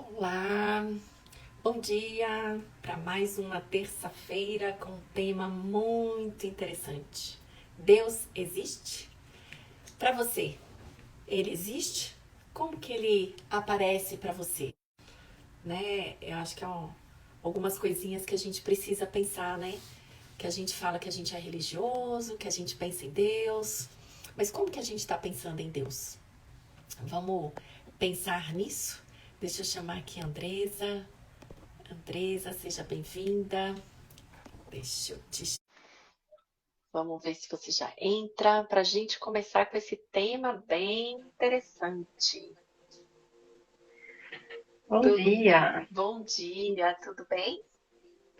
Olá, bom dia para mais uma terça-feira com um tema muito interessante. Deus existe? Para você, ele existe? Como que ele aparece para você? Eu acho que algumas coisinhas que a gente precisa pensar, né? Que a gente fala que a gente é religioso, que a gente pensa em Deus, mas como que a gente está pensando em Deus? Vamos pensar nisso? Deixa eu chamar aqui a Andresa. Andresa, seja bem-vinda. Deixa eu te... Vamos ver se você já entra para a gente começar com esse tema bem interessante. Bom dia, Bom dia, tudo bem?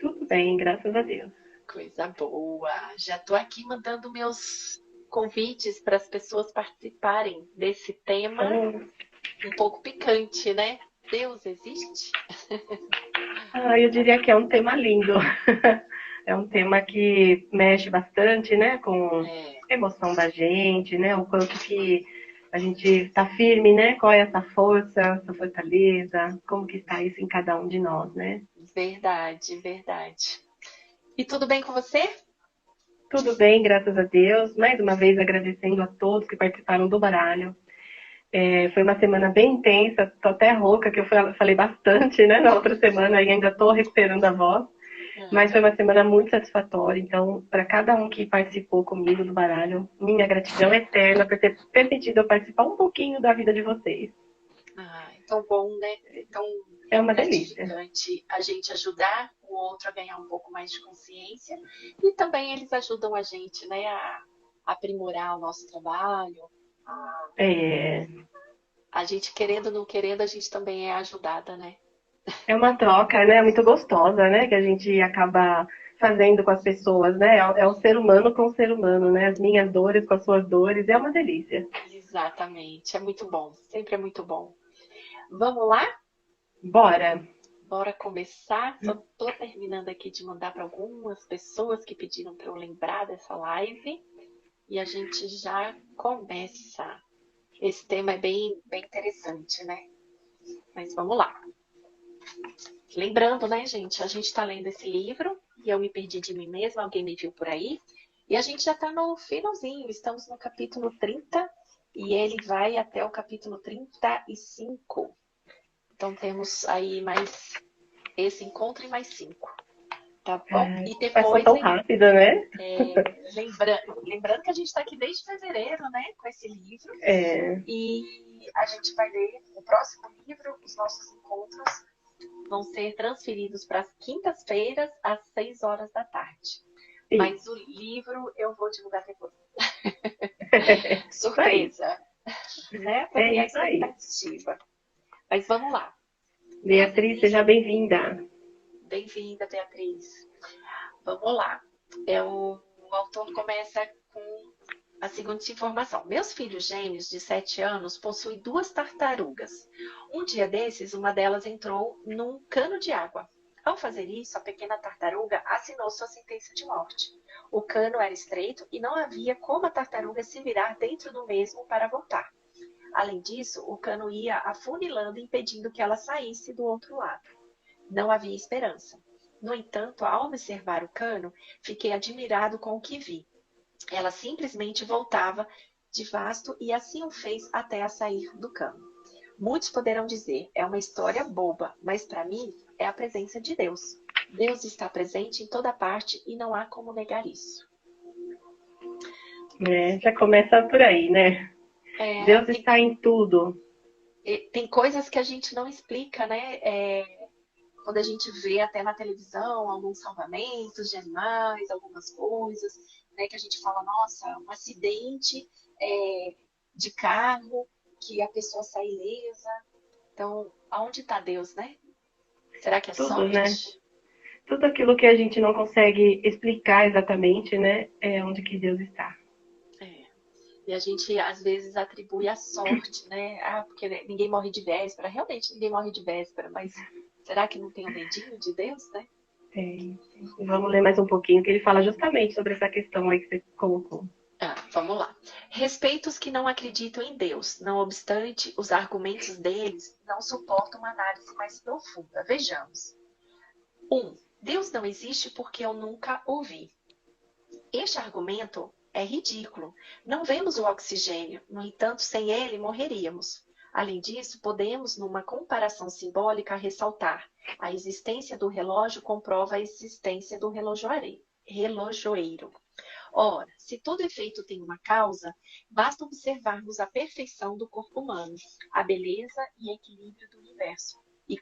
tudo bem, graças a Deus. Coisa boa. Já estou aqui mandando meus convites para as pessoas participarem desse tema Oh, um pouco picante, né? Deus existe? eu diria que é um tema lindo. É um tema que mexe bastante, né, com É, a emoção da gente, né, o quanto que a gente está firme, né, qual é essa força, essa fortaleza, como que está isso em cada um de nós, né? verdade, verdade. E tudo bem com você? Tudo bem, graças a Deus. Mais uma vez agradecendo a todos que participaram do baralho. Foi uma semana bem intensa, tô até rouca, que eu falei bastante, né, na outra semana e ainda estou recuperando a voz. Mas foi uma semana muito satisfatória. Então, para cada um que participou comigo do baralho, minha gratidão eterna por ter permitido eu participar um pouquinho da vida de vocês. Ai, tão bom, né? É tão É uma delícia. gratificante a gente ajudar o outro a ganhar um pouco mais de consciência e também eles ajudam a gente, né, a aprimorar o nosso trabalho. É, A gente querendo ou não querendo, a gente também é ajudada, né? é uma troca, né, muito gostosa, né, que a gente acaba fazendo com as pessoas, né? É o ser humano com o ser humano, né? As minhas dores com as suas dores, é uma delícia. Exatamente, é muito bom, sempre é muito bom. Vamos lá? Bora. Bora começar. Só tô terminando aqui de mandar para algumas pessoas que pediram para eu lembrar dessa live e a gente já começa. Esse tema é bem interessante, né? Mas vamos lá. Lembrando, né, gente, a gente está lendo esse livro e eu me perdi de mim mesma, alguém me viu por aí. E a gente já está no finalzinho, estamos no capítulo 30 e ele vai até o capítulo 35. Então temos aí mais esse encontro e mais 5, tá bom? É, E passou depois, tão rápido, né? lembrando que a gente está aqui desde fevereiro, né, com esse livro. É, E a gente vai ler o próximo livro, os nossos encontros vão ser transferidos para as quintas-feiras, às 6 horas da tarde. Mas isso. o livro eu vou divulgar depois. Isso aí. Surpresa, né? Para É criar isso aí. expectativa. Mas vamos lá. Deus Beatriz, seja existe? bem-vinda. Bem-vinda, Beatriz. Vamos lá. O autor começa com a seguinte informação. Meus filhos gêmeos de 7 anos possuem duas tartarugas. Um dia desses, uma delas entrou num cano de água. Ao fazer isso, a pequena tartaruga assinou sua sentença de morte. O cano era estreito e não havia como a tartaruga se virar dentro do mesmo para voltar. Além disso, o cano ia afunilando, impedindo que ela saísse do outro lado. Não havia esperança. No entanto, ao observar o cano, fiquei admirado com o que vi. Ela simplesmente voltava de vasto e assim o fez até a sair do cano. Muitos poderão dizer, é uma história boba, mas para mim é a presença de Deus. Deus está presente em toda parte e não há como negar isso. É, já começa por aí, né? É, Deus está em tudo. tem coisas que a gente não explica, né? Quando a gente vê até na televisão alguns salvamentos de animais, algumas coisas, né, que a gente fala, nossa, um acidente de carro, que a pessoa sai ilesa. Então, aonde está Deus, né? Será que é Tudo, né? sorte? Tudo aquilo que a gente não consegue explicar exatamente, né? É onde que Deus está. É. E a gente, às vezes, atribui a sorte, né? Ah, porque ninguém morre de véspera. Realmente, ninguém morre de véspera, mas será que não tem o dedinho de Deus, né? É, vamos ler mais um pouquinho, que ele fala justamente sobre essa questão aí que você colocou. Vamos lá. Respeito os que não acreditam em Deus, não obstante, os argumentos deles não suportam uma análise mais profunda. Vejamos. 1. Deus não existe porque eu nunca ouvi. Este argumento é ridículo. Não vemos o oxigênio, no entanto, sem ele morreríamos. Além disso, podemos, numa comparação simbólica, ressaltar: a existência do relógio comprova a existência do relojoeiro. Ora, se todo efeito tem uma causa, basta observarmos a perfeição do corpo humano, a beleza e equilíbrio do universo, e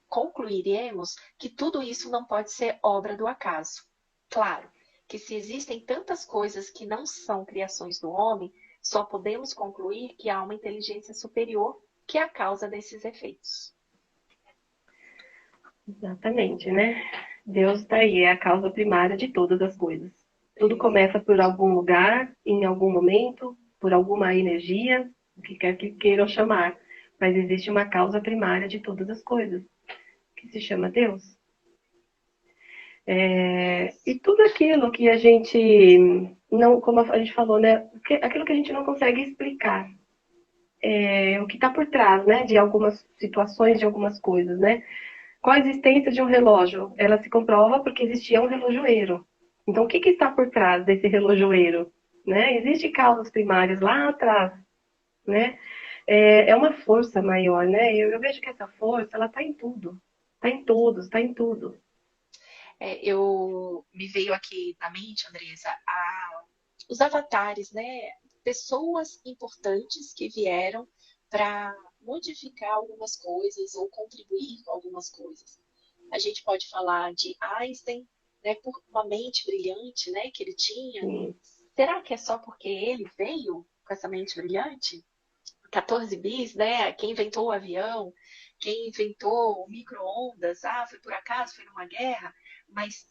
concluiremos que tudo isso não pode ser obra do acaso. Claro que se existem tantas coisas que não são criações do homem, só podemos concluir que há uma inteligência superior que é a causa desses efeitos. Exatamente, né? Deus está aí, é a causa primária de todas as coisas. Tudo começa por algum lugar, em algum momento, por alguma energia, o que quer que queiram chamar. Mas existe uma causa primária de todas as coisas, que se chama Deus. E tudo aquilo que a gente não, como a gente falou, né? Aquilo que a gente não consegue explicar. O que está por trás, né? De algumas situações, de algumas coisas, né? Qual a existência de um relógio? Ela se comprova porque existia um relojoeiro. Então, o que está por trás desse relojoeiro? Né? Existem causas primárias lá atrás, né? É uma força maior, né? Eu vejo que essa força, ela está em tudo. Está em todos, está em tudo. Me veio aqui na mente, Andresa, os avatares, né? Pessoas importantes que vieram para modificar algumas coisas ou contribuir com algumas coisas. A gente pode falar de Einstein, né, por uma mente brilhante, né, que ele tinha. Sim. Será que é só porque ele veio com essa mente brilhante? 14 bis, né? Quem inventou o avião, quem inventou o micro-ondas, foi por acaso, foi numa guerra, mas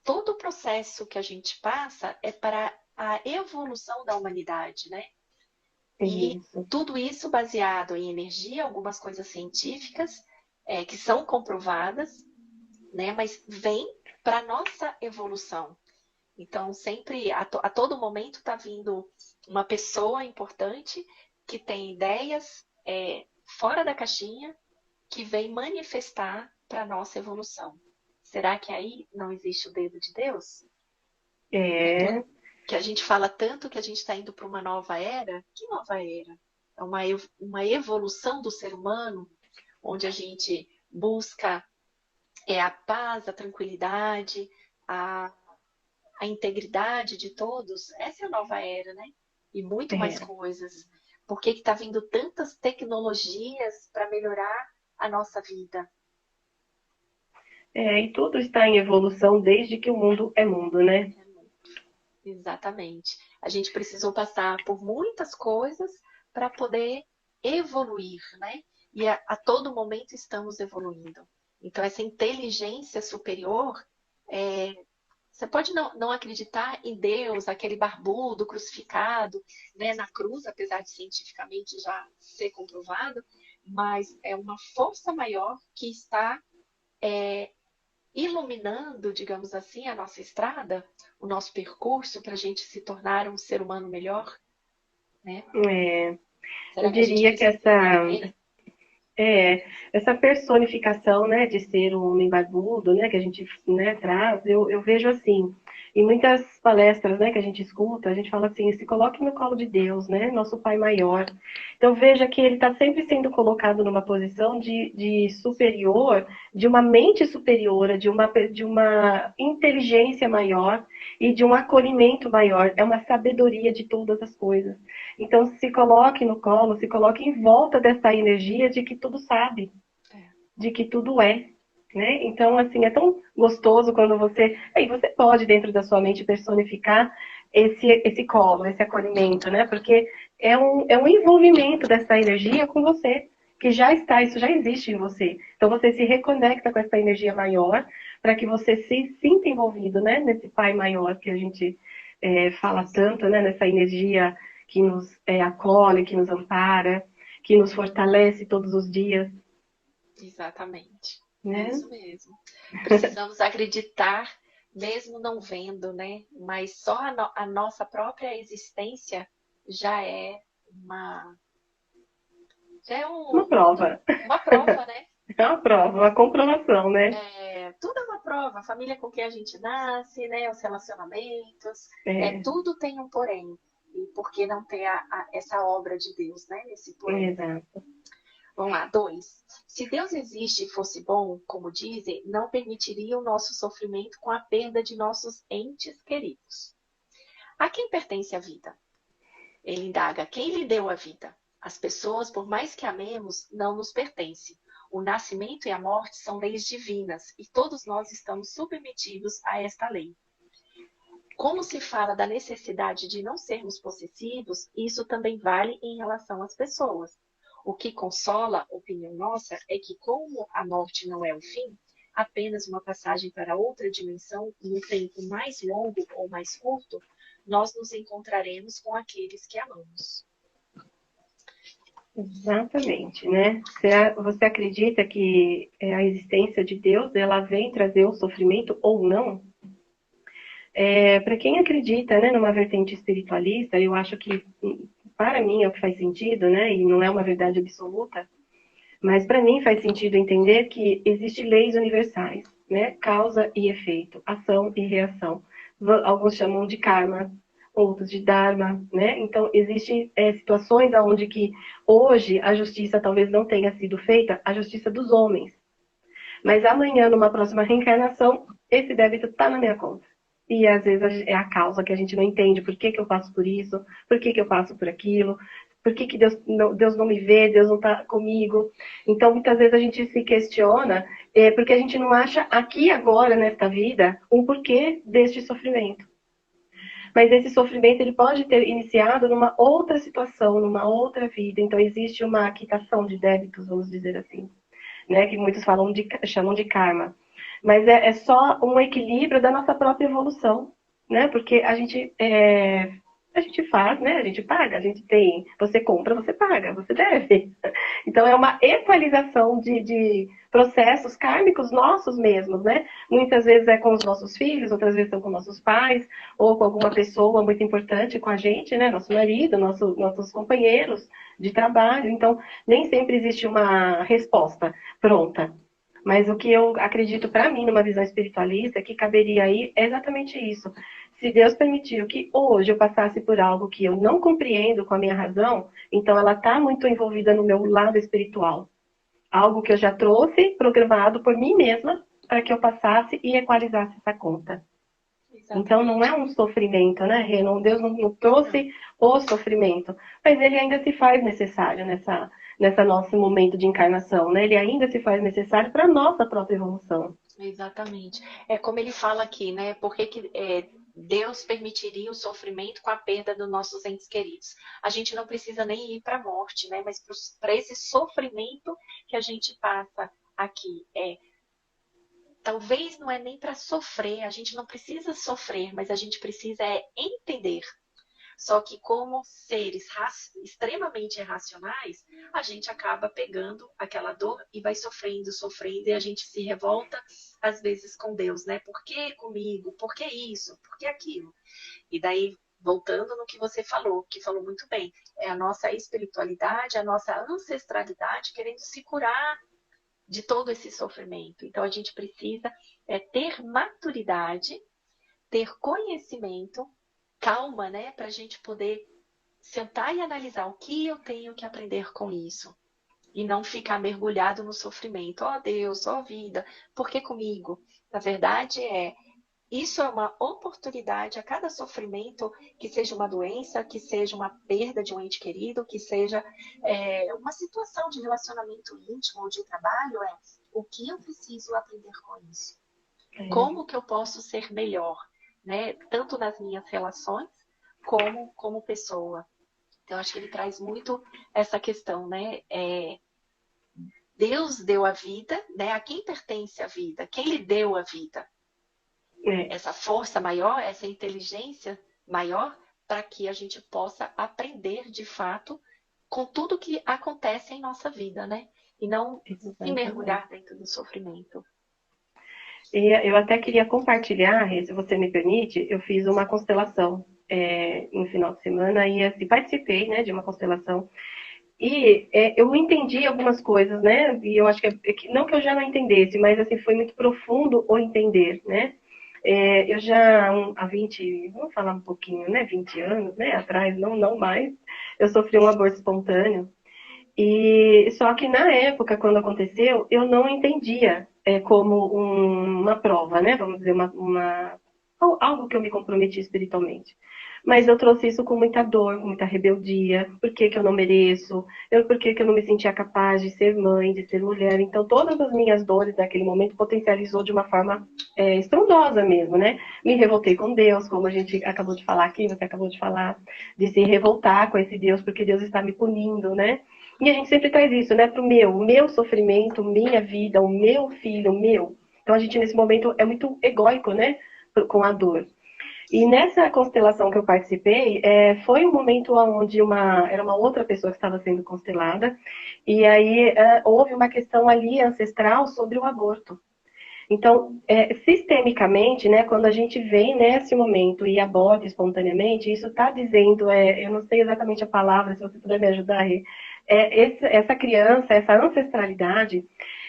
todo o processo que a gente passa é para a evolução da humanidade, né? E Isso. tudo isso baseado em energia, algumas coisas científicas que são comprovadas, né? Mas vem para nossa evolução. Então, sempre, a todo momento, está vindo uma pessoa importante que tem ideias fora da caixinha, que vem manifestar para a nossa evolução. Será que aí não existe o dedo de Deus? Que a gente fala tanto que a gente está indo para uma nova era. Que nova era? É uma evolução do ser humano, onde a gente busca a paz, a tranquilidade, a integridade de todos. Essa é a nova era, né? E muito mais coisas. Por que está vindo tantas tecnologias para melhorar a nossa vida? E tudo está em evolução desde que o mundo é mundo, né? Exatamente. A gente precisou passar por muitas coisas para poder evoluir, né? E a todo momento estamos evoluindo. Então, essa inteligência superior, você pode não acreditar em Deus, aquele barbudo crucificado, né, na cruz, apesar de cientificamente já ser comprovado, mas é uma força maior que está iluminando, digamos assim, a nossa estrada, o nosso percurso para a gente se tornar um ser humano melhor, né? Eu diria que essa personificação, né, de ser um homem barbudo, né, que a gente, né, traz, eu vejo assim, em muitas palestras, né, que a gente escuta, a gente fala assim: se coloque no colo de Deus, né, nosso Pai maior. Então veja que ele está sempre sendo colocado numa posição de superior, de uma mente superior, de uma inteligência maior e de um acolhimento maior. É uma sabedoria de todas as coisas. Então se coloque no colo, se coloque em volta dessa energia de que tudo sabe, de que tudo é. Né? Então, assim, é tão gostoso quando você... Aí você pode, dentro da sua mente, personificar esse colo, esse acolhimento, né? Porque é um envolvimento dessa energia com você, que já está, isso já existe em você. Então, você se reconecta com essa energia maior para que você se sinta envolvido, né? Nesse Pai maior que a gente fala tanto, né? Nessa energia que nos acolhe, que nos ampara, que nos fortalece todos os dias. Exatamente. Né? É isso mesmo. Precisamos acreditar mesmo não vendo, né? Mas só a nossa própria existência já é uma, já é Uma prova. uma prova, né? É uma prova, uma comprovação, né? Tudo é uma prova. A família com quem a gente nasce, né? Os relacionamentos, É, tudo tem um porém. E por que não ter essa obra de Deus, né? Nesse porém. exato. Vamos lá, 2. Se Deus existe e fosse bom, como dizem, não permitiria o nosso sofrimento com a perda de nossos entes queridos. A quem pertence a vida? Ele indaga: quem lhe deu a vida? As pessoas, por mais que amemos, não nos pertencem. O nascimento e a morte são leis divinas e todos nós estamos submetidos a esta lei. Como se fala da necessidade de não sermos possessivos, isso também vale em relação às pessoas. O que consola, opinião nossa, é que como a morte não é o fim, apenas uma passagem para outra dimensão, no tempo mais longo ou mais curto, nós nos encontraremos com aqueles que amamos. Exatamente, né? Você acredita que a existência de Deus, ela vem trazer o sofrimento ou não? Para quem acredita, né, numa vertente espiritualista, eu acho que, para mim, é o que faz sentido, né? E não é uma verdade absoluta, mas para mim faz sentido entender que existem leis universais, né? Causa e efeito, ação e reação. Alguns chamam de karma, outros de dharma, né? Então existem situações onde que hoje a justiça talvez não tenha sido feita, a justiça dos homens, mas amanhã numa próxima reencarnação esse débito está na minha conta. E às vezes é a causa que a gente não entende, por que eu passo por isso, por que eu passo por aquilo, por que Deus não me vê, Deus não está comigo. Então, muitas vezes a gente se questiona porque a gente não acha aqui agora, nesta vida, um porquê deste sofrimento. Mas esse sofrimento ele pode ter iniciado numa outra situação, numa outra vida. Então, existe uma quitação de débitos, vamos dizer assim, né? Que muitos chamam de karma. Mas é só um equilíbrio da nossa própria evolução, né? Porque a gente faz, né? A gente paga, a gente tem. Você compra, você paga, você deve. Então é uma equalização de processos kármicos nossos mesmos, né? Muitas vezes é com os nossos filhos, outras vezes são com nossos pais, ou com alguma pessoa muito importante com a gente, né? Nosso marido, nossos companheiros de trabalho. Então, nem sempre existe uma resposta pronta. Mas o que eu acredito para mim, numa visão espiritualista, que caberia aí é exatamente isso. Se Deus permitiu que hoje eu passasse por algo que eu não compreendo com a minha razão, então ela está muito envolvida no meu lado espiritual. Algo que eu já trouxe programado por mim mesma para que eu passasse e equalizasse essa conta. Então não é um sofrimento, né, Rê? Deus não trouxe o sofrimento, mas ele ainda se faz necessário nessa nosso momento de encarnação, né? Ele ainda se faz necessário para a nossa própria evolução. Exatamente. É como ele fala aqui, né? Por que Deus permitiria o sofrimento com a perda dos nossos entes queridos? A gente não precisa nem ir para a morte, né? Mas para esse sofrimento que a gente passa aqui. Talvez não é nem para sofrer, a gente não precisa sofrer, mas a gente precisa entender. Só que como seres extremamente irracionais, a gente acaba pegando aquela dor e vai sofrendo, sofrendo, e a gente se revolta, às vezes, com Deus, né? Por que comigo? Por que isso? Por que aquilo? E daí, voltando no que você falou, que falou muito bem, é a nossa espiritualidade, a nossa ancestralidade querendo se curar de todo esse sofrimento. Então, a gente precisa ter maturidade, ter conhecimento, calma, né? Para a gente poder sentar e analisar o que eu tenho que aprender com isso. E não ficar mergulhado no sofrimento. Oh Deus, oh vida, por que comigo? Na verdade, isso é uma oportunidade a cada sofrimento, que seja uma doença, que seja uma perda de um ente querido, que seja uma situação de relacionamento íntimo ou de trabalho, o que eu preciso aprender com isso? Como que eu posso ser melhor, né? Tanto nas minhas relações, como pessoa. Então, acho que ele traz muito essa questão, né? Deus deu a vida, né? A quem pertence a vida? Quem lhe deu a vida? Essa força maior, essa inteligência maior, para que a gente possa aprender de fato com tudo que acontece em nossa vida, né? E não se mergulhar dentro do sofrimento. E eu até queria compartilhar, Rê, se você me permite, eu fiz uma constelação no final de semana e assim, participei, né, de uma constelação. E eu entendi algumas coisas, né? E eu acho que, não que eu já não entendesse, mas assim, foi muito profundo o entender, né? Eu já há 20, vamos falar um pouquinho, né? 20 anos, né? Atrás, não mais, eu sofri um aborto espontâneo. E só que na época, quando aconteceu, eu não entendia como uma prova, né? Vamos dizer, algo que eu me comprometi espiritualmente. Mas eu trouxe isso com muita dor, com muita rebeldia. Por que, que eu não mereço? Por que, que eu não me sentia capaz de ser mãe, de ser mulher? Então, todas as minhas dores naquele momento potencializou de uma forma estrondosa mesmo, né? Me revoltei com Deus, como a gente acabou de falar aqui, você acabou de falar, de se revoltar com esse Deus, porque Deus está me punindo, né? E a gente sempre traz isso, né, para o meu sofrimento, minha vida, o meu filho, o meu. Então a gente nesse momento é muito egóico, né, com a dor. E nessa constelação que eu participei, foi um momento onde era uma outra pessoa que estava sendo constelada, e aí houve uma questão ali ancestral sobre o aborto. Então, sistemicamente, né, quando a gente vem nesse momento e aborta espontaneamente, isso está dizendo, eu não sei exatamente a palavra, se você puder me ajudar, essa criança, essa ancestralidade,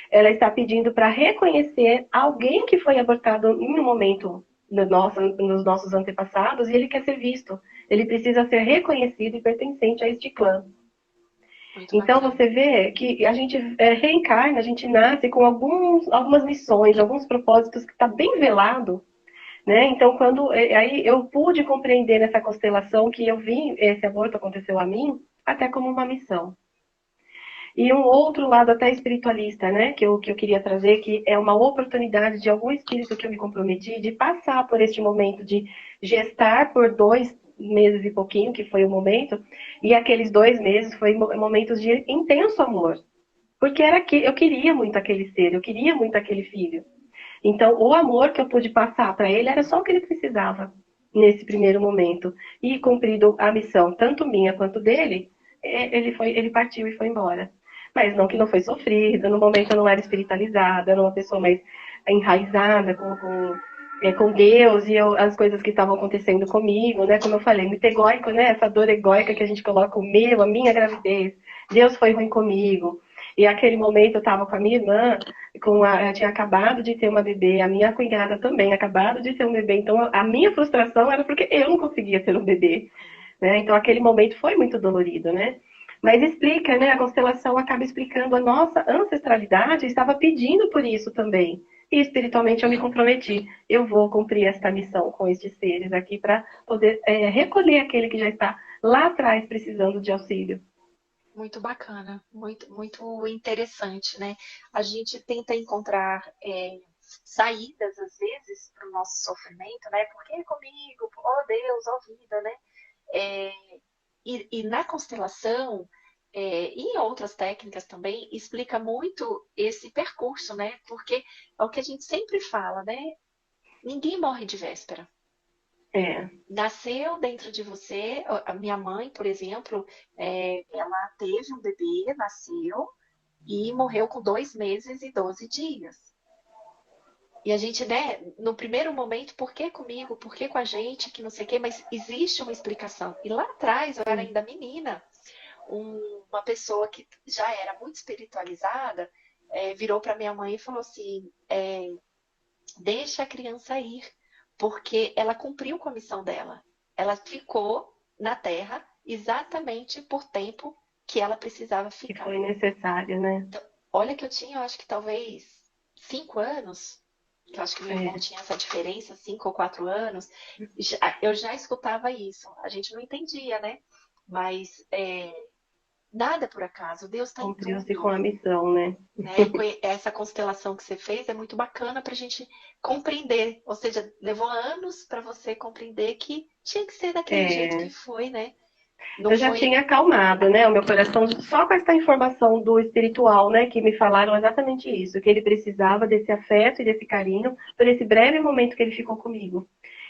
ela está pedindo para reconhecer alguém que foi abortado em um momento nos nossos antepassados e ele quer ser visto. Ele precisa ser reconhecido e pertencente a este clã. Muito Então bacana. você vê que a gente reencarna, a gente nasce com algumas missões, alguns propósitos que está bem velado, né? Então quando aí eu pude compreender nessa constelação que eu vi esse aborto aconteceu a mim até como uma missão. E um outro lado até espiritualista, né, que eu queria trazer, que é uma oportunidade de algum espírito que eu me comprometi de passar por este momento de gestar por 2 meses e pouquinho, que foi o momento, e aqueles 2 meses foi momentos de intenso amor. Porque era que eu queria muito aquele ser, eu queria muito aquele filho. Então, o amor que eu pude passar para ele era só o que ele precisava nesse primeiro momento. E cumprido a missão, tanto minha quanto dele, ele partiu e foi embora. Mas não que não foi sofrido, no momento eu não era espiritualizada, era uma pessoa mais enraizada com Deus e as coisas que estavam acontecendo comigo, né? Como eu falei, muito egóico, né? Essa dor egóica que a gente coloca, a minha gravidez. Deus foi ruim comigo. E aquele momento eu estava com a minha irmã, eu tinha acabado de ter uma bebê, a minha cunhada também acabado de ter um bebê. Então a minha frustração era porque eu não conseguia ter um bebê, né? Então aquele momento foi muito dolorido, né? Mas explica, né? A constelação acaba explicando a nossa ancestralidade, estava pedindo por isso também. E espiritualmente eu me comprometi. Eu vou cumprir esta missão com estes seres aqui para poder recolher aquele que já está lá atrás precisando de auxílio. Muito bacana, muito interessante, né? A gente tenta encontrar saídas, às vezes, para o nosso sofrimento, né? Por que comigo? Oh Deus, oh vida, né? É, e na constelação, e em outras técnicas também, explica muito esse percurso, né? Porque é o que a gente sempre fala, né? Ninguém morre de véspera. É, Nasceu dentro de você, a minha mãe, por exemplo, ela teve um bebê, nasceu e morreu com 2 meses e 12 dias. E a gente, né, no primeiro momento, por que comigo? Por que com a gente? Que não sei o quê, mas existe uma explicação. E lá atrás, eu era sim, ainda menina, uma pessoa que já era muito espiritualizada, virou para minha mãe e falou assim: deixa a criança ir, porque ela cumpriu com a missão dela. Ela ficou na Terra exatamente por tempo que ela precisava que ficar. foi necessário, né? Então, olha que eu tinha, eu acho que talvez 5 anos, que eu acho que meu irmão É. tinha essa diferença, 5 ou 4 anos, eu já escutava isso. A gente não entendia, né? Mas nada é por acaso, Deus está em Cumpriu-se com tudo. a missão, né? Né? Essa constelação que você fez é muito bacana para a gente compreender. Ou seja, levou anos para você compreender que tinha que ser daquele jeito que É, foi, né? Não eu já foi. tinha acalmado, né, o meu coração só com essa informação do espiritual, né, que me falaram exatamente isso, que ele precisava desse afeto e desse carinho por esse breve momento que ele ficou comigo.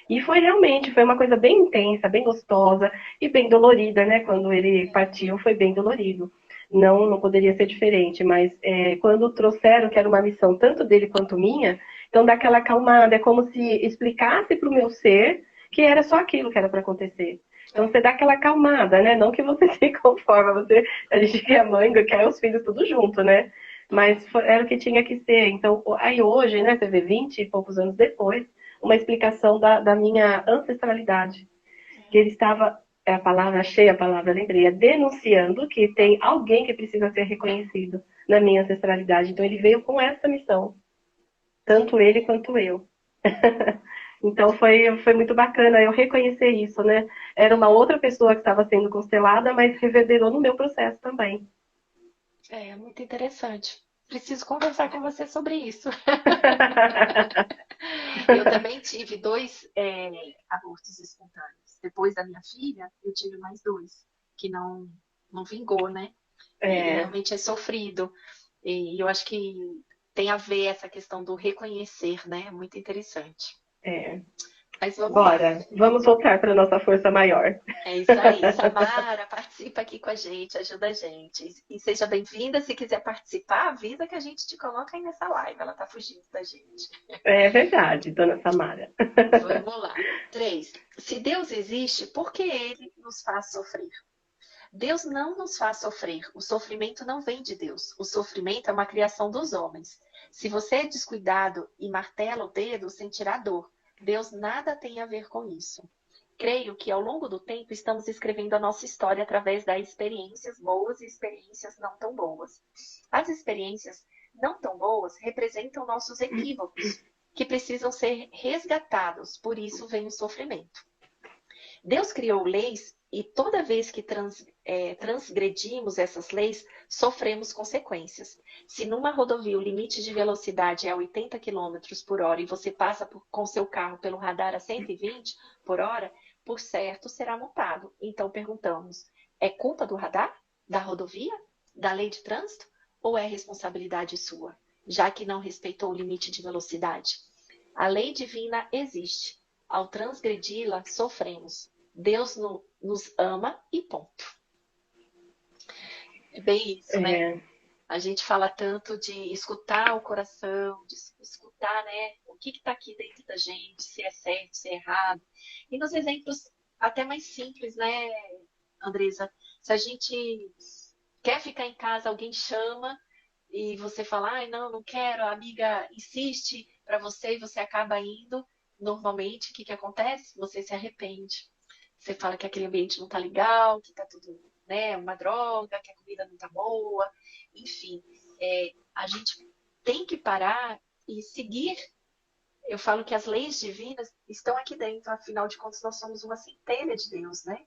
E foi realmente, foi uma coisa bem intensa, bem gostosa e bem dolorida, né, quando ele partiu, foi bem dolorido. não poderia ser diferente, mas quando trouxeram que era uma missão tanto dele quanto minha, então dá aquela acalmada, é como se explicasse para o meu ser que era só aquilo que era para acontecer. Então você dá aquela acalmada, né? Não que você se conforma, a gente quer a mãe, quer os filhos tudo junto, né? Mas era o que tinha que ser. Então, aí hoje, né, você vê 20 e poucos anos depois, uma explicação da minha ancestralidade. Que ele estava, a palavra cheia, a palavra lembrei, denunciando que tem alguém que precisa ser reconhecido na minha ancestralidade. Então ele veio com essa missão, tanto ele quanto eu. Então foi muito bacana eu reconhecer isso, né? Era uma outra pessoa que estava sendo constelada, mas reverberou no meu processo também. É muito interessante. Preciso conversar com você sobre isso. Eu também tive dois abortos espontâneos. Depois da minha filha, eu tive mais dois, que não vingou, né? E realmente é sofrido. E eu acho que tem a ver essa questão do reconhecer, né? É muito interessante. Mas vamos Bora, lá. vamos voltar para nossa força maior. É isso aí. Samara, participa aqui com a gente, ajuda a gente. E seja bem-vinda. Se quiser participar, avisa que a gente te coloca aí nessa live. Ela tá fugindo da gente. É verdade, dona Samara. Vamos lá. 3. Se Deus existe, por que ele nos faz sofrer? Deus não nos faz sofrer. O sofrimento não vem de Deus. O sofrimento é uma criação dos homens. Se você é descuidado e martela o dedo, sentirá dor. Deus nada tem a ver com isso. Creio que ao longo do tempo estamos escrevendo a nossa história através das experiências boas e experiências não tão boas. As experiências não tão boas representam nossos equívocos, que precisam ser resgatados, por isso vem o sofrimento. Deus criou leis e toda vez que transgredimos essas leis, sofremos consequências. Se numa rodovia o limite de velocidade é 80 km por hora e você passa com seu carro pelo radar a 120 por hora, por certo será multado. Então perguntamos, é culpa do radar? Da rodovia? Da lei de trânsito? Ou é responsabilidade sua, já que não respeitou o limite de velocidade? A lei divina existe. Ao transgredi-la, sofremos. Deus nos ama e ponto. É bem isso, né? A gente fala tanto de escutar o coração, de escutar, né, o que está aqui dentro da gente, se é certo, se é errado. E nos exemplos até mais simples, né, Andresa? Se a gente quer ficar em casa, alguém chama e você fala, ai, não quero, a amiga insiste para você e você acaba indo. Normalmente, o que acontece? Você se arrepende. Você fala que aquele ambiente não tá legal, que tá tudo, né, uma droga, que a comida não tá boa. Enfim, a gente tem que parar e seguir. Eu falo que as leis divinas estão aqui dentro, afinal de contas, nós somos uma centelha de Deus, né?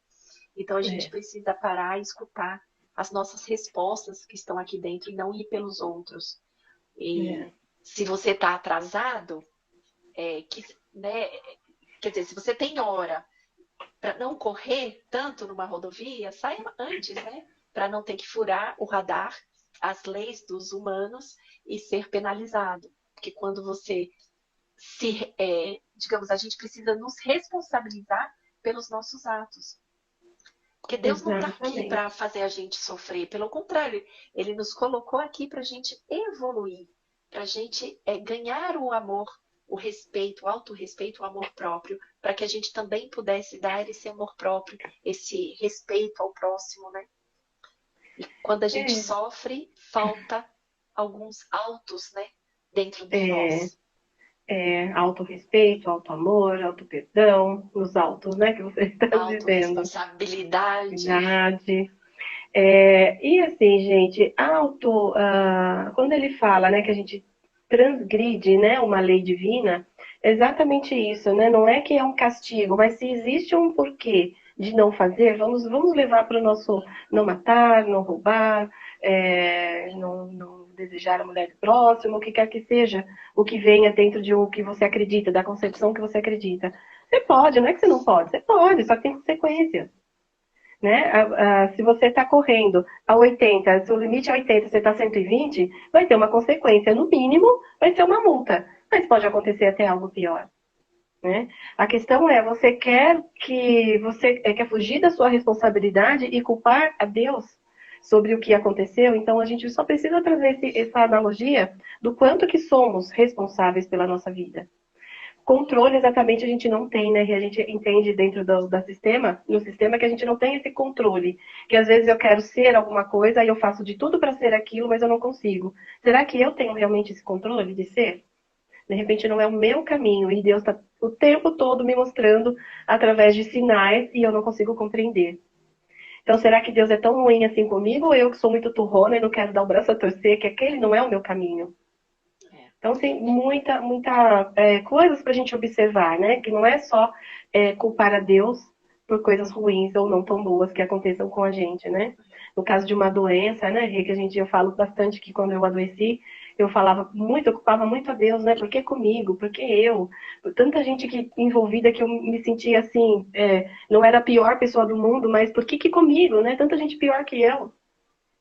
Então a gente precisa parar e escutar as nossas respostas que estão aqui dentro e não ir pelos outros. E se você está atrasado, né, quer dizer, se você tem hora para não correr tanto numa rodovia, saia antes, né? Para não ter que furar o radar, as leis dos humanos e ser penalizado. Porque quando você digamos, a gente precisa nos responsabilizar pelos nossos atos. Porque Deus não está aqui para fazer a gente sofrer. Pelo contrário, Ele nos colocou aqui para a gente evoluir, para a gente ganhar o amor, o respeito, o autorrespeito, o amor próprio, para que a gente também pudesse dar esse amor próprio, esse respeito ao próximo, né? E quando a gente sofre, falta alguns autos, né, dentro de nós. Autorrespeito, auto-amor, auto-perdão, os autos, né, que você está dizendo. Autoresponsabilidade. E assim, gente, quando ele fala, né, que a gente transgride, né, uma lei divina, é exatamente isso, né? Não é que é um castigo, mas se existe um porquê de não fazer, vamos levar para o nosso não matar, não roubar, não desejar a mulher do próximo, o que quer que seja, o que venha dentro de o que você acredita, da concepção que você acredita. Você pode, não é que você não pode, você pode, só que tem consequências. Né? Se você está correndo a 80, se o limite é 80, você está a 120, vai ter uma consequência. No mínimo, vai ser uma multa. Mas pode acontecer até algo pior. Né? A questão é, você quer fugir da sua responsabilidade e culpar a Deus? sobre o que aconteceu. Então, a gente só precisa trazer essa analogia do quanto que somos responsáveis pela nossa vida. Controle exatamente a gente não tem, né? E a gente entende dentro no sistema que a gente não tem esse controle. Que às vezes eu quero ser alguma coisa e eu faço de tudo para ser aquilo, mas eu não consigo. Será que eu tenho realmente esse controle de ser? De repente não é o meu caminho e Deus está o tempo todo me mostrando através de sinais e eu não consigo compreender. Então, será que Deus é tão ruim assim comigo ou eu que sou muito turrona e não quero dar o braço a torcer, que aquele não é o meu caminho? Então, tem muita coisas para a gente observar, né? Que não é só culpar a Deus por coisas ruins ou não tão boas que aconteçam com a gente, né? No caso de uma doença, né, Rê, que eu falo bastante que quando eu adoeci, eu culpava muito a Deus, né? Por que comigo? Por que eu? Por tanta gente envolvida que eu me sentia assim, não era a pior pessoa do mundo, mas por que comigo, né? Tanta gente pior que eu.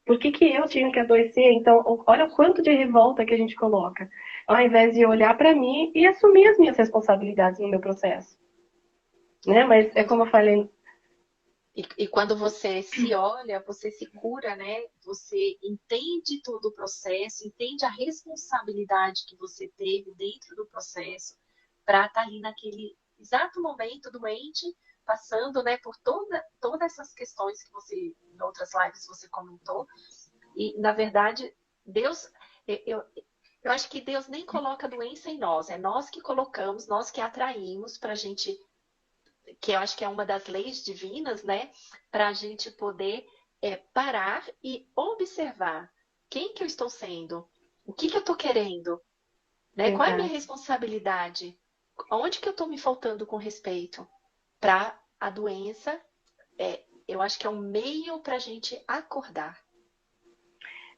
Por que eu tinha que adoecer? Então, olha o quanto de revolta que a gente coloca. Ao invés de olhar para mim e assumir as minhas responsabilidades no meu processo. Né? Mas é como eu falei. E quando você se olha, você se cura, né? Você entende todo o processo, entende a responsabilidade que você teve dentro do processo para estar ali naquele exato momento doente, passando, né, por todas essas questões que você, em outras lives, você comentou. E, na verdade, Deus, eu, eu acho que Deus nem coloca a doença em nós, é nós que colocamos, nós que atraímos para a gente, que eu acho que é uma das leis divinas, né? Para a gente poder parar e observar quem que eu estou sendo, o que eu estou querendo, né? Qual é a minha Exato. responsabilidade, onde que eu estou me faltando com respeito para a doença. Eu acho que é um meio para a gente acordar.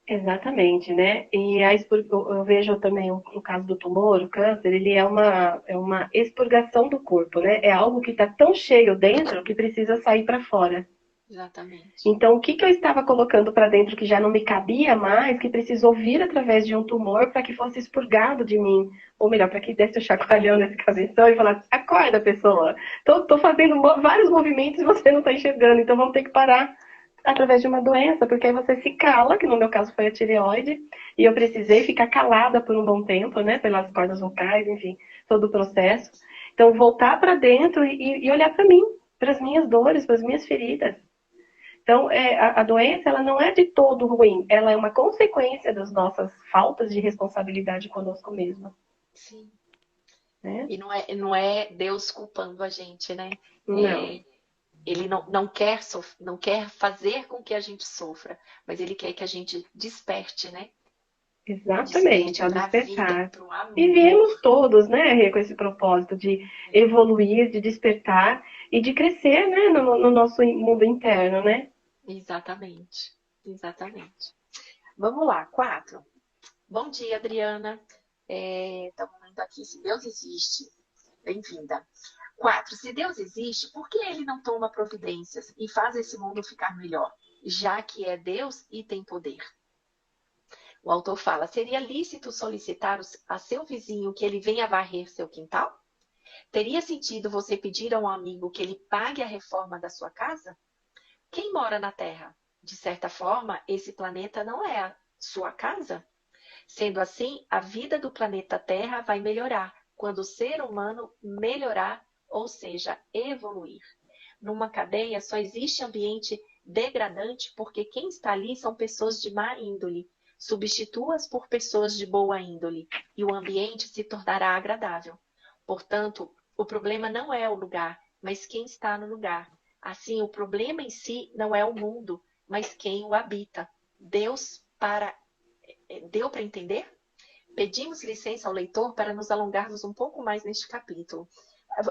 Exatamente, né? E eu vejo também o caso do tumor, o câncer, ele é uma expurgação do corpo, né? É algo que está tão cheio dentro que precisa sair para fora. Exatamente. Então, o que eu estava colocando para dentro que já não me cabia mais, que precisou vir através de um tumor para que fosse expurgado de mim? Ou melhor, para que desse um chacoalhão nesse cabeção e falasse: acorda, pessoa, tô fazendo vários movimentos e você não está enxergando, então vamos ter que parar através de uma doença, porque aí você se cala, que no meu caso foi a tireoide, e eu precisei ficar calada por um bom tempo, né, pelas cordas vocais, enfim, todo o processo. Então, voltar para dentro e olhar para mim, para as minhas dores, para as minhas feridas. Então, a doença ela não é de todo ruim, ela é uma consequência das nossas faltas de responsabilidade conosco mesma. Sim. Né? E não é Deus culpando a gente, né? Não, Ele não quer fazer com que a gente sofra, mas ele quer que a gente desperte, né? exatamente, Desperte ao para a vida, despertar. para o E amor. viemos todos, né, Rê, com esse propósito de evoluir, de despertar e de crescer, né, no nosso mundo interno, né? Exatamente, exatamente. Vamos lá, 4. Bom dia, Adriana. Estamos vendo aqui se Deus existe. Bem-vinda. 4. Se Deus existe, por que ele não toma providências e faz esse mundo ficar melhor, já que é Deus e tem poder? O autor fala: seria lícito solicitar a seu vizinho que ele venha varrer seu quintal? Teria sentido você pedir a um amigo que ele pague a reforma da sua casa? Quem mora na Terra? De certa forma, esse planeta não é a sua casa? Sendo assim, a vida do planeta Terra vai melhorar quando o ser humano melhorar, ou seja, evoluir. Numa cadeia só existe ambiente degradante porque quem está ali são pessoas de má índole. Substitua-as por pessoas de boa índole e o ambiente se tornará agradável. Portanto, o problema não é o lugar, mas quem está no lugar. Assim, o problema em si não é o mundo, mas quem o habita. Deu para entender? Pedimos licença ao leitor para nos alongarmos um pouco mais neste capítulo.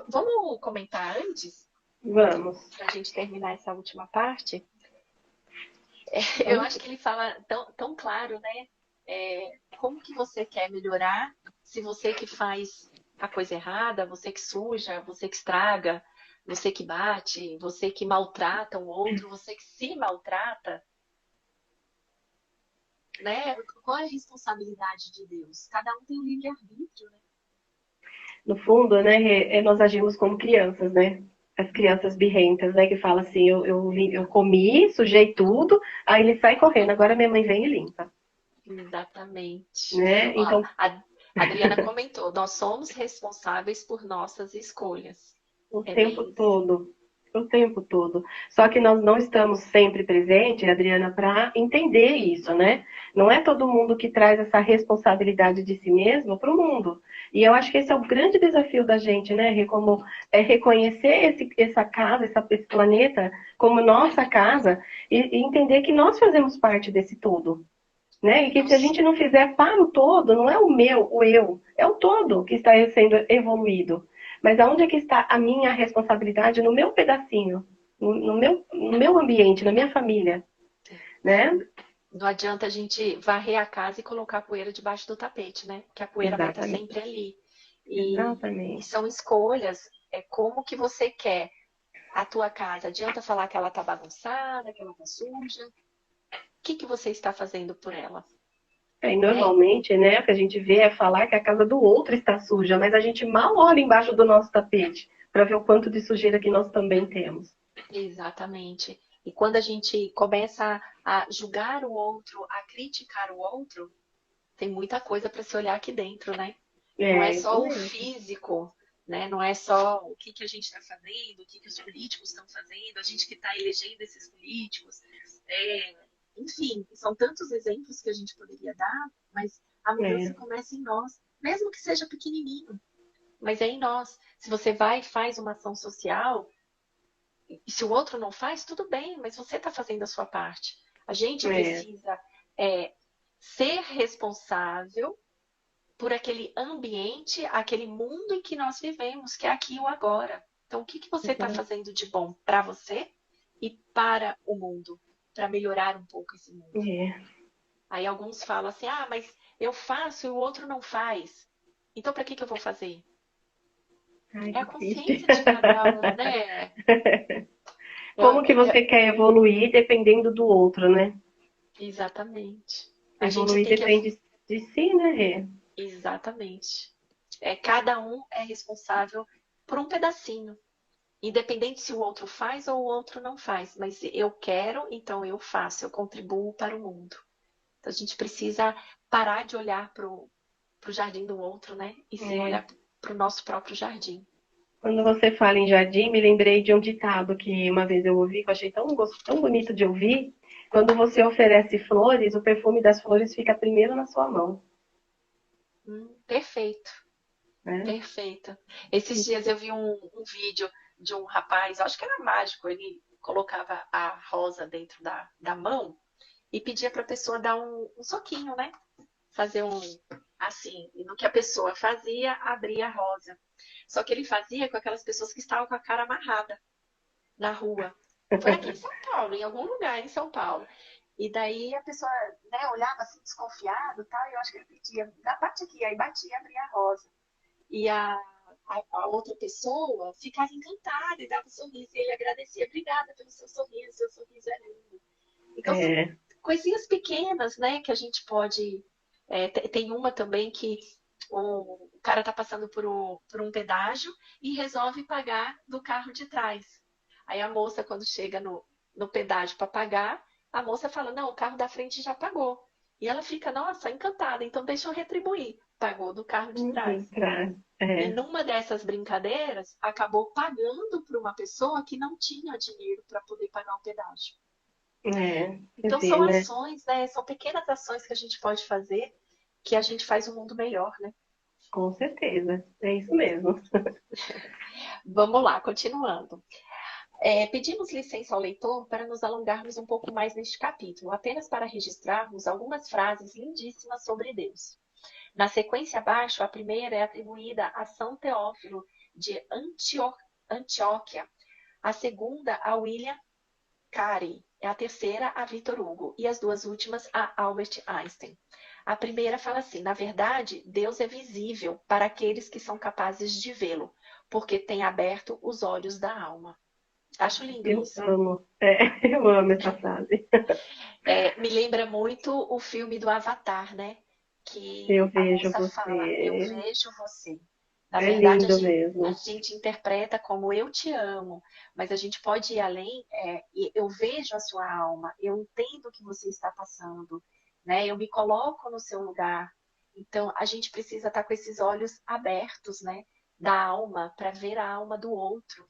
Vamos comentar antes, Vamos. para a gente terminar essa última parte? Eu Vamos. acho que ele fala tão claro, né? Como que você quer melhorar se você que faz a coisa errada, você que suja, você que estraga, você que bate, você que maltrata o outro, você que se maltrata, né? Qual é a responsabilidade de Deus? Cada um tem um livre-arbítrio, né? No fundo, né, Rê, nós agimos como crianças, né? as crianças birrentas, né? Que fala assim, eu comi, sujei tudo, aí ele sai correndo, agora minha mãe vem e limpa, Exatamente. né? Ó, Então, a Adriana comentou, nós somos responsáveis por nossas escolhas. o É tempo bem isso. todo. O tempo todo. Só que nós não estamos sempre presentes, Adriana, para entender isso, né? Não é todo mundo que traz essa responsabilidade de si mesmo para o mundo. E eu acho que esse é o grande desafio da gente, né? Como é reconhecer essa casa, esse planeta como nossa casa e entender que nós fazemos parte desse todo, né? E que se a Nós, gente não fizer para o todo, não é o meu, o eu, é o todo que está sendo evoluído. Mas aonde é que está a minha responsabilidade no meu pedacinho, no meu ambiente, na minha família, né? não adianta a gente varrer a casa e colocar a poeira debaixo do tapete, né? Porque a poeira vai estar Exatamente. sempre ali. E Exatamente. são escolhas, é como que você quer a tua casa. Adianta falar que ela tá bagunçada, que ela tá suja. O que que você está fazendo por ela, E né? normalmente, né, o que a gente vê é falar que a casa do outro está suja, mas a gente mal olha embaixo do nosso tapete para ver o quanto de sujeira que nós também temos. Exatamente. E quando a gente começa a julgar o outro, a criticar o outro, tem muita coisa para se olhar aqui dentro, né? Não é É, isso só o mesmo. físico, né? Não é só o que a gente está fazendo, o que os políticos estão fazendo, a gente que está elegendo esses políticos. É, enfim, são tantos exemplos que a gente poderia dar, mas a mudança É, começa em nós, mesmo que seja pequenininho, mas é em nós. Se você vai e faz uma ação social, e se o outro não faz, tudo bem, mas você está fazendo a sua parte. A gente é, precisa é, ser responsável por aquele ambiente, aquele mundo em que nós vivemos, que é aqui e o agora. Então, o que que você está fazendo de bom para você e para o mundo, para melhorar um pouco esse mundo? é. Aí alguns falam assim: ah, mas eu faço e o outro não faz. Então, para que que eu vou fazer? Ai, É a que triste. consciência de cada um, né? Como que É, você quer evoluir dependendo do outro, né? exatamente. A gente Evoluir tem que. depende de si, né, Rê? Exatamente. Cada um é responsável por um pedacinho. Independente se o outro faz ou o outro não faz, mas eu quero, então eu faço, eu contribuo para o mundo. Então a gente precisa parar de olhar para o jardim do outro, né? E sim É. olhar para o nosso próprio jardim. Quando você fala em jardim, me lembrei de um ditado que uma vez eu ouvi, que eu achei tão bonito de ouvir. Quando você oferece flores, o perfume das flores fica primeiro na sua mão, Perfeito, né? perfeito. Esses dias eu vi um vídeo de um rapaz, acho que era mágico, ele colocava a rosa dentro da mão e pedia para a pessoa dar um soquinho, né? Fazer assim, e no que a pessoa fazia, abria a rosa. Só que ele fazia com aquelas pessoas que estavam com a cara amarrada na rua. Foi aqui em São Paulo, em algum lugar em São Paulo. E daí a pessoa, né, olhava assim desconfiado, tal, e eu acho que ele pedia, bate aqui, aí batia e abria a rosa. E a outra pessoa ficava encantada e dava um sorriso, e ele agradecia, obrigada pelo seu sorriso é lindo. Então são É, coisinhas pequenas, né, que a gente pode. Tem uma também que o cara está passando por um pedágio e resolve pagar do carro de trás. Aí a moça, quando chega no pedágio para pagar, a moça fala: Não, o carro da frente já pagou. E ela fica, nossa, encantada, então deixa eu retribuir. Pagou do carro de trás. E é, numa dessas brincadeiras, acabou pagando para uma pessoa que não tinha dinheiro para poder pagar o pedágio. quer Então dizer, são né? ações, né? São pequenas ações que a gente pode fazer que a gente faz um mundo melhor, né? Com certeza, é isso mesmo. Vamos lá, continuando. Pedimos licença ao leitor para nos alongarmos um pouco mais neste capítulo, apenas para registrarmos algumas frases lindíssimas sobre Deus. Na sequência abaixo, a primeira é atribuída a São Teófilo de Antioquia, a segunda a William Carey, a terceira a Victor Hugo e as duas últimas a Albert Einstein. A primeira fala assim: na verdade, Deus é visível para aqueles que são capazes de vê-lo, porque tem aberto os olhos da alma. Acho lindo Eu isso. amo, eu amo essa frase. Me lembra muito o filme do Avatar, né? Eu Que a vejo moça fala: Eu você. vejo você. Na É verdade, lindo a mesmo. gente interpreta como eu te amo, mas a gente pode ir além. E eu vejo a sua alma, eu entendo o que você está passando, né? Eu me coloco no seu lugar. Então, a gente precisa estar com esses olhos abertos, né? Da alma, para ver a alma do outro.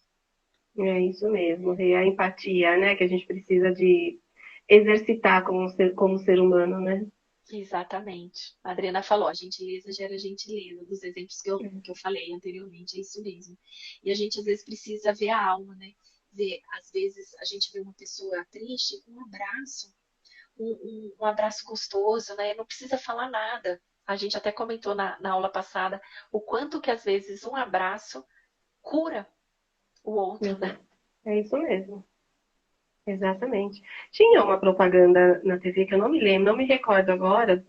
É isso mesmo. E a empatia, né? Que a gente precisa de exercitar como ser humano, né? Exatamente. A Adriana falou, a gentileza gera gentileza, dos exemplos que eu falei anteriormente, é isso mesmo. E a gente às vezes precisa ver a alma, né? Ver, às vezes a gente vê uma pessoa triste, um abraço, um abraço gostoso, né? Não precisa falar nada. A gente até comentou na aula passada o quanto que às vezes um abraço cura o outro, né? Exato. É isso mesmo. Exatamente. Tinha uma propaganda na TV que eu não me lembro, não me recordo agora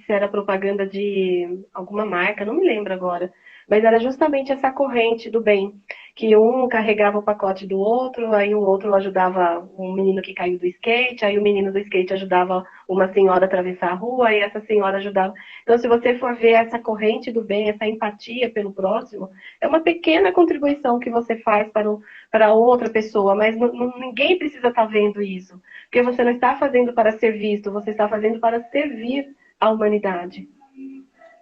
se era propaganda de alguma marca, não me lembro agora. Mas era justamente essa corrente do bem, que um carregava o pacote do outro, aí o outro ajudava um menino que caiu do skate, aí o menino do skate ajudava uma senhora a atravessar a rua, aí essa senhora ajudava. Então, se você for ver essa corrente do bem, essa empatia pelo próximo, é uma pequena contribuição que você faz para outra pessoa, mas ninguém precisa estar vendo isso, porque você não está fazendo para ser visto, você está fazendo para servir a humanidade.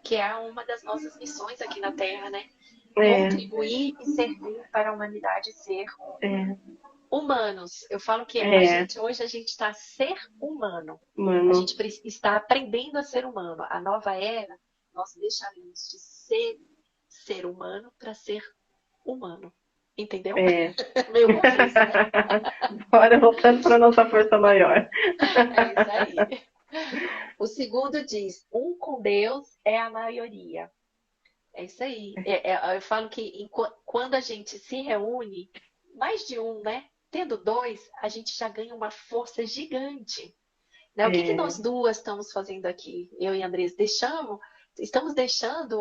Que é uma das nossas missões aqui na Terra, né? É, Contribuir e servir para a humanidade ser é, humanos. Eu falo que a é, gente hoje a gente está a ser humano. A mano, gente está aprendendo a ser humano. A nova era, nós deixaremos de ser humano para ser humano. Entendeu? é. Meio confuso, né? Bora voltando para nossa força maior. É isso aí. O segundo diz: um com Deus é a maioria. É isso aí. Eu falo que quando a gente se reúne, mais de um, né? Tendo dois, a gente já ganha uma força gigante. Né? O que que nós É, duas estamos fazendo aqui, eu e a Andressa? Estamos deixando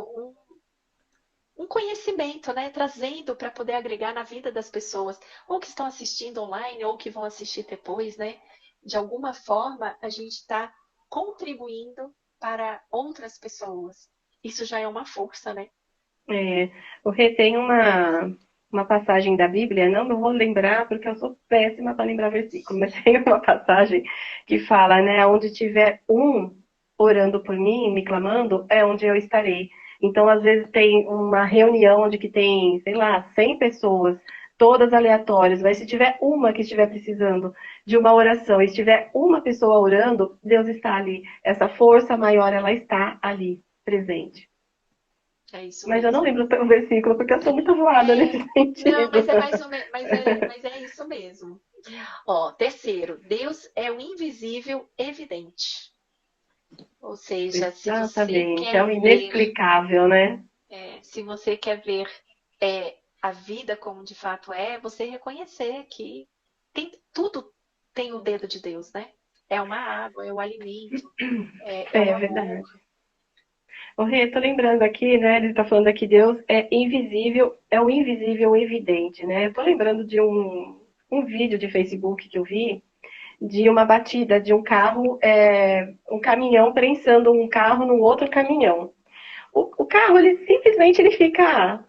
um conhecimento, né? Trazendo para poder agregar na vida das pessoas, ou que estão assistindo online, ou que vão assistir depois, né? De alguma forma, a gente está contribuindo para outras pessoas. Isso já é uma força, né? é, porque tem uma passagem da Bíblia, não vou lembrar porque eu sou péssima para lembrar versículo, mas tem uma passagem que fala, né, onde tiver um orando por mim, me clamando, é onde eu estarei. Então, às vezes tem uma reunião onde que tem, sei lá, 100 pessoas, todas aleatórias, mas se tiver uma que estiver precisando de uma oração, e se tiver uma pessoa orando, Deus está ali. Essa força maior, ela está ali, presente. É isso Mas eu não mesmo. lembro o versículo, porque eu sou muito voada nesse Não, sentido. mas é mais ou menos, mas é isso mesmo. Ó, terceiro, Deus é o invisível evidente. Ou seja, se você Exatamente, é quer o ver, inexplicável, né? se você quer ver a vida como de fato é, você reconhecer que tudo tem o dedo de Deus, né? É uma água, é o alimento, é o É amor. verdade. O Rê, tô lembrando aqui, né? Ele tá falando aqui, Deus é invisível, é o invisível evidente, né? Eu tô lembrando de um vídeo de Facebook que eu vi de uma batida de um carro, um caminhão prensando um carro no outro caminhão. O carro, ele simplesmente ele fica.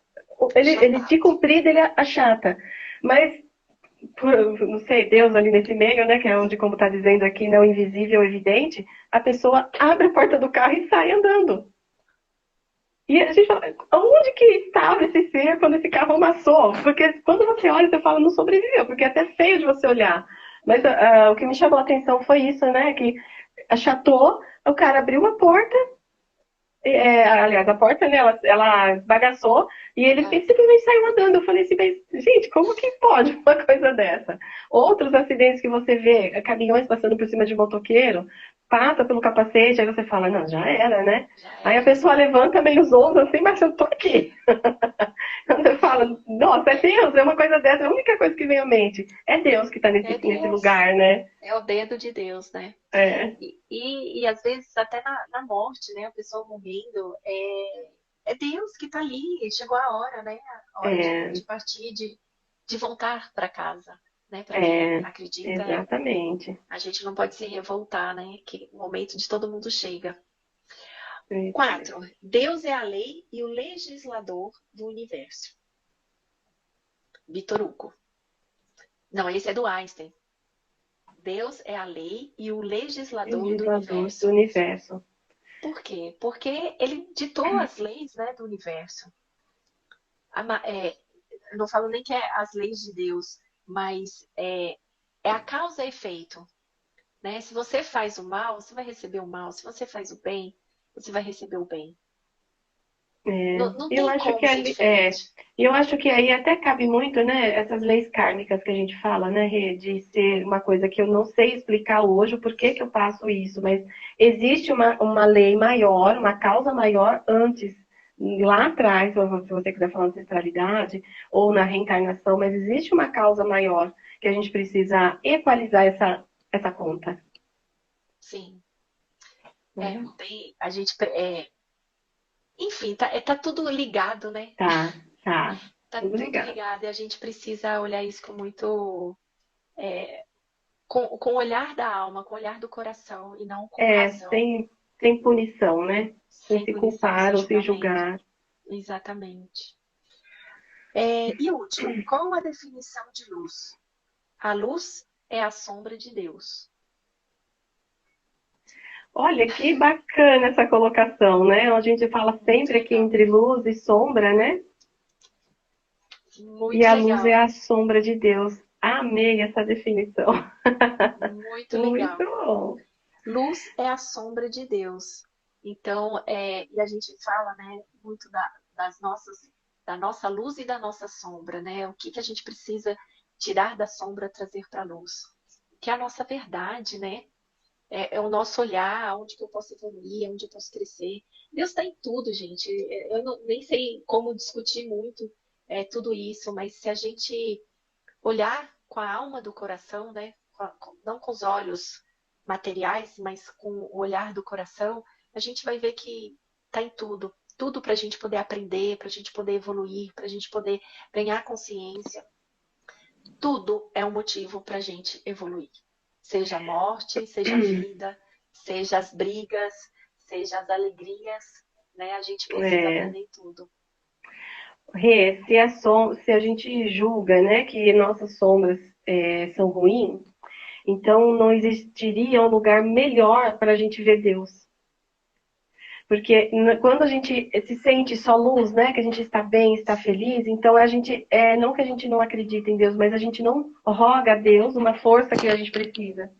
Ele de Achatado. comprido ele achata. Mas por, não sei, Deus ali nesse meio, né, que é onde, como está dizendo aqui, né, o invisível, o evidente, a pessoa abre a porta do carro e sai andando. E a gente fala, onde que estava esse ser quando esse carro amassou? Porque quando você olha, você fala, não sobreviveu, porque é até feio de você olhar. Mas o que me chamou a atenção foi isso, né, que achatou, o cara abriu a porta, aliás, a porta, né, ela bagaçou e ele É, simplesmente saiu andando. Eu falei assim, mas, gente, como que pode uma coisa dessa? Outros acidentes que você vê, caminhões passando por cima de motoqueiro, passa pelo capacete, aí você fala, não, já era, né? já Aí a era. pessoa levanta meio zonza assim, mas eu tô aqui. Quando você fala, nossa, é Deus, é uma coisa dessa, é a única coisa que vem à mente. É Deus que tá É nesse Deus. lugar, né? É o dedo de Deus, né? É, E às vezes até na morte, né? A pessoa morrendo, é Deus que está ali. Chegou a hora, né? A hora é, de partir, de voltar para casa, né? Para quem é, acredita, exatamente. a gente não pode se revoltar, né? Que o momento de todo mundo chega. Isso. 4. Deus é a lei e o legislador do universo. Vitor Hugo. Não, esse é do Einstein. Deus é a lei e o legislador do Legislador do universo. universo. Por quê? Porque ele ditou as leis, né, do universo. Não falo nem que é as leis de Deus, mas é a causa e efeito. Né? Se você faz o mal, você vai receber o mal. Se você faz o bem, você vai receber o bem. É, Não eu tem acho que como ser ali, diferente. eu acho que aí até cabe muito, né, essas leis kármicas que a gente fala, né, Rê, de ser uma coisa que eu não sei explicar hoje o porquê que eu faço isso, mas existe uma lei maior, uma causa maior antes, lá atrás, se você quiser falar de ancestralidade ou na reencarnação, mas existe uma causa maior que a gente precisa equalizar essa conta. Sim. Né? Não tem. A gente. Enfim, tá tudo ligado, né? Tá, Tá tudo tudo ligado. ligado e a gente precisa olhar isso com muito. Com o olhar da alma, com o olhar do coração e não com razão, Sem punição, né? Sem sem se punição, culpar sem ou se julgamento. julgar. Exatamente. E último, qual a definição de luz? A luz é a sombra de Deus. Olha, que bacana essa colocação, né? A gente fala Muito sempre aqui legal. entre luz e sombra, né? E Muito a luz é legal. a sombra de Deus. Amei essa definição. Muito Muito legal. bom. Luz é a sombra de Deus. Então, e a gente fala, né, muito da nossa luz e da nossa sombra, né? O que a gente precisa tirar da sombra, trazer para a luz? Que é a nossa verdade, né? É o nosso olhar, onde que eu posso evoluir, onde eu posso crescer. Deus está em tudo, gente. Nem sei como discutir muito tudo isso, mas se a gente olhar com a alma do coração, né? Não com os olhos materiais, mas com o olhar do coração, a gente vai ver que está em tudo. Tudo para a gente poder aprender, para a gente poder evoluir, para a gente poder ganhar consciência. Tudo é um motivo para a gente evoluir. Seja a morte, seja a vida, seja as brigas, seja as alegrias, né? A gente precisa É, aprender tudo. Rê, se a gente julga, né, que nossas sombras são ruins, então não existiria um lugar melhor para a gente ver Deus. Porque quando a gente se sente só luz, né, que a gente está bem, está feliz, então a gente, não que a gente não acredita em Deus, mas a gente não roga a Deus uma força que a gente precisa.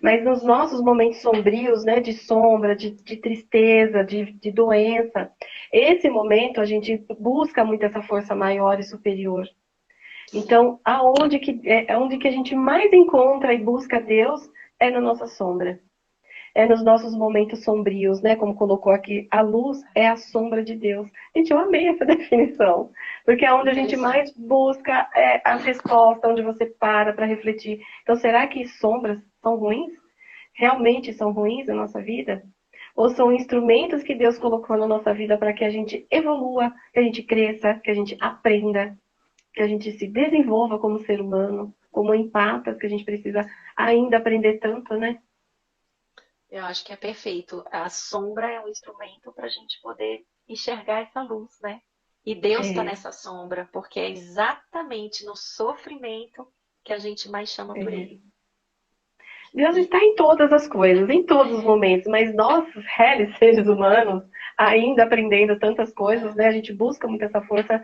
Mas nos nossos momentos sombrios, né, de sombra, de tristeza, de doença, esse momento a gente busca muito essa força maior e superior. Sim, Então, onde que a gente mais encontra e busca Deus é na nossa sombra. É nos nossos momentos sombrios, né? Como colocou aqui, a luz é a sombra de Deus. Gente, eu amei essa definição, porque é onde a gente mais interessante. busca a resposta, onde você para refletir. Então, será que sombras são ruins? Realmente são ruins na nossa vida? Ou são instrumentos que Deus colocou na nossa vida para que a gente evolua, que a gente cresça, que a gente aprenda, que a gente se desenvolva como ser humano, como empatas, que a gente precisa ainda aprender tanto, né? Eu acho que é perfeito. A sombra é um instrumento para a gente poder enxergar essa luz, né? E Deus está É, nessa sombra, porque é exatamente no sofrimento que a gente mais chama por é. Ele. Deus E está em todas as coisas, em todos os é, momentos, mas nós, réis seres humanos, ainda aprendendo tantas coisas, né? A gente busca muito essa força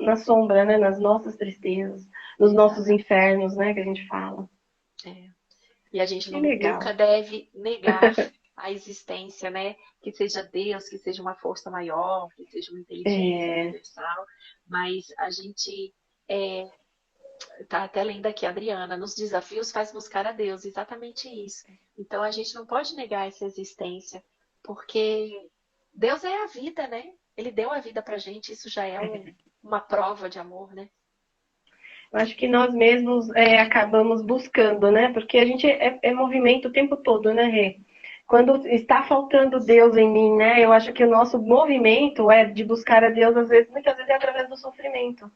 na sombra, né? Nas nossas tristezas, nos nossos exatamente. infernos, né? Que a gente fala. É. E a gente Que legal. nunca deve negar a existência, né? Que seja Deus, que seja uma força maior, que seja uma inteligência É, universal, mas a gente tá até lendo aqui, Adriana, nos desafios faz buscar a Deus, exatamente isso. Então a gente não pode negar essa existência, porque Deus é a vida, né? Ele deu a vida pra gente, isso já é uma prova de amor, né? eu acho que nós mesmos acabamos buscando, né? Porque a gente é movimento o tempo todo, né, Rê? Quando está faltando Deus em mim, né? Eu acho que o nosso movimento é de buscar a Deus, às vezes, muitas vezes é através do sofrimento.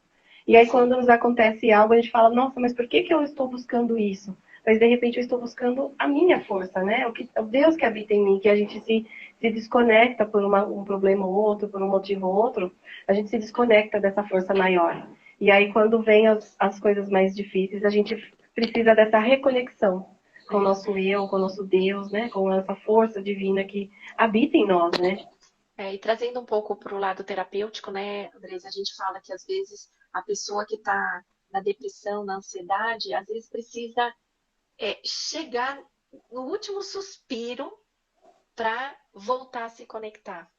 E aí, quando Sim, nos acontece algo, a gente fala, nossa, mas por que, que eu estou buscando isso? Mas, de repente, eu estou buscando a minha força, né? O Deus que habita em mim, que a gente se se desconecta por um problema ou outro, por um motivo ou outro, a gente se desconecta dessa força maior. E aí, quando vem as coisas mais difíceis, a gente precisa dessa reconexão com o nosso eu, com o nosso Deus, né? Com essa força divina que habita em nós, né? E trazendo um pouco para o lado terapêutico, né, Andresa, a gente fala que às vezes a pessoa que está na depressão, na ansiedade, às vezes precisa chegar no último suspiro para voltar a se conectar.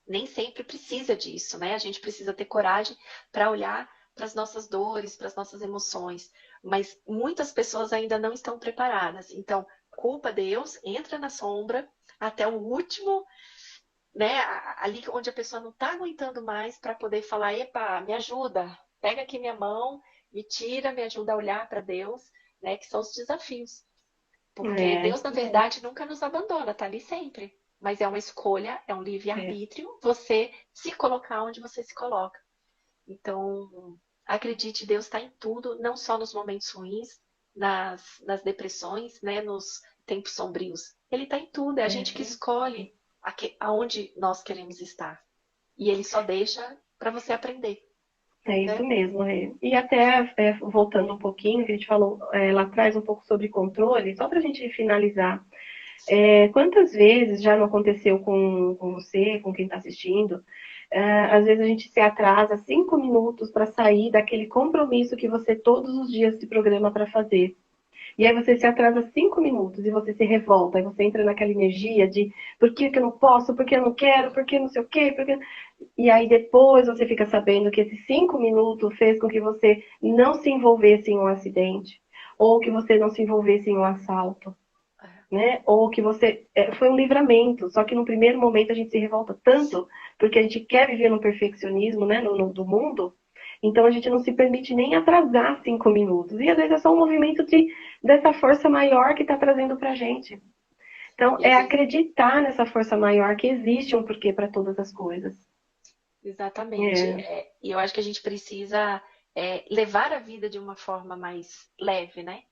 Nem sempre precisa disso, né? A gente precisa ter coragem para olhar para as nossas dores, para as nossas emoções. Mas muitas pessoas ainda não estão preparadas. Então, culpa Deus, entra na sombra até o último, né? Ali onde a pessoa não está aguentando mais para poder falar, epa, me ajuda, pega aqui minha mão, me tira, me ajuda a olhar para Deus, né? Que são os desafios. Porque Deus, na verdade, nunca nos abandona, tá ali sempre. Mas é uma escolha, é um livre-arbítrio, você se colocar onde você se coloca. Então, acredite, Deus está em tudo, não só nos momentos ruins, nas depressões, né, nos tempos sombrios. Ele está em tudo, é a gente que escolhe aonde nós queremos estar. E ele só deixa para você aprender. É isso mesmo, Rê. E até voltando um pouquinho, que a gente falou lá atrás um pouco sobre controle, só para a gente finalizar. Quantas vezes já não aconteceu com você, com quem está assistindo? Às vezes a gente se atrasa 5 minutos para sair daquele compromisso que você todos os dias se programa para fazer. E aí você se atrasa 5 minutos e você se revolta, aí você entra naquela energia de por que eu não posso, por que eu não quero, por que não sei o quê, porque... E aí depois você fica sabendo que esses 5 minutos fez com que você não se envolvesse em um acidente, ou que você não se envolvesse em um assalto, né? Ou que você... foi um livramento, só que no primeiro momento a gente se revolta tanto, porque a gente quer viver no perfeccionismo, né, do mundo, então a gente não se permite nem atrasar 5 minutos. E às vezes é só um movimento dessa força maior que está trazendo para a gente. Então é acreditar nessa força maior que existe um porquê para todas as coisas. Exatamente. E eu acho que a gente precisa levar a vida de uma forma mais leve, né?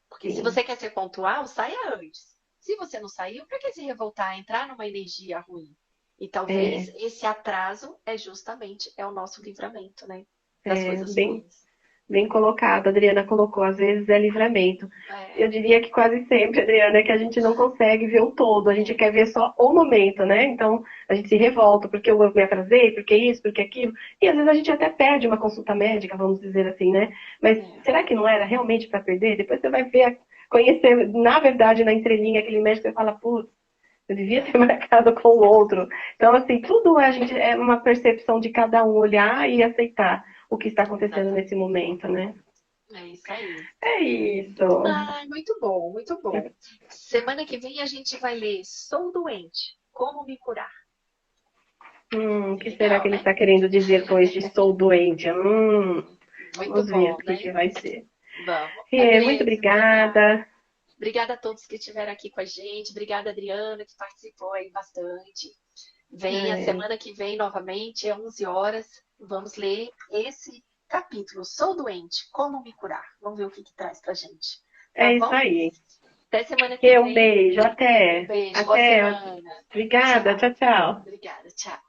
Porque se você quer ser pontual, saia antes. Se você não saiu, para que se revoltar, entrar numa energia ruim? E talvez esse atraso justamente o nosso livramento, né? Das coisas ruins. Bem colocado, a Adriana colocou, às vezes é livramento. Eu diria que quase sempre, Adriana, é que a gente não consegue ver o todo, a gente quer ver só o momento, né? Então a gente se revolta porque eu me atrasei, porque isso, porque aquilo. E às vezes a gente até perde uma consulta médica, vamos dizer assim, né? Mas será que não era realmente para perder? Depois você vai conhecer, na verdade, na entrelinha, aquele médico e fala, putz, eu devia ter marcado com o outro. Então, assim, tudo é uma percepção de cada um olhar e aceitar o que está acontecendo nesse momento, né? É isso aí. É isso. Ai, muito bom, muito bom. Semana que vem a gente vai ler Sou Doente, Como Me Curar. O que será que ele está querendo dizer com este sou doente? Muito Vamos ver bom, o que vai ser. Vamos. Muito obrigada. Obrigada a todos que estiveram aqui com a gente. Obrigada, Adriana, que participou aí bastante. Venha semana que vem novamente, às 11 horas. Vamos ler esse capítulo. Sou doente, como me curar? Vamos ver o que traz pra gente. Tá isso aí. Até semana que vem. Um beijo, até. Um beijo, boa semana. Obrigada, tchau, tchau. Obrigada, tchau.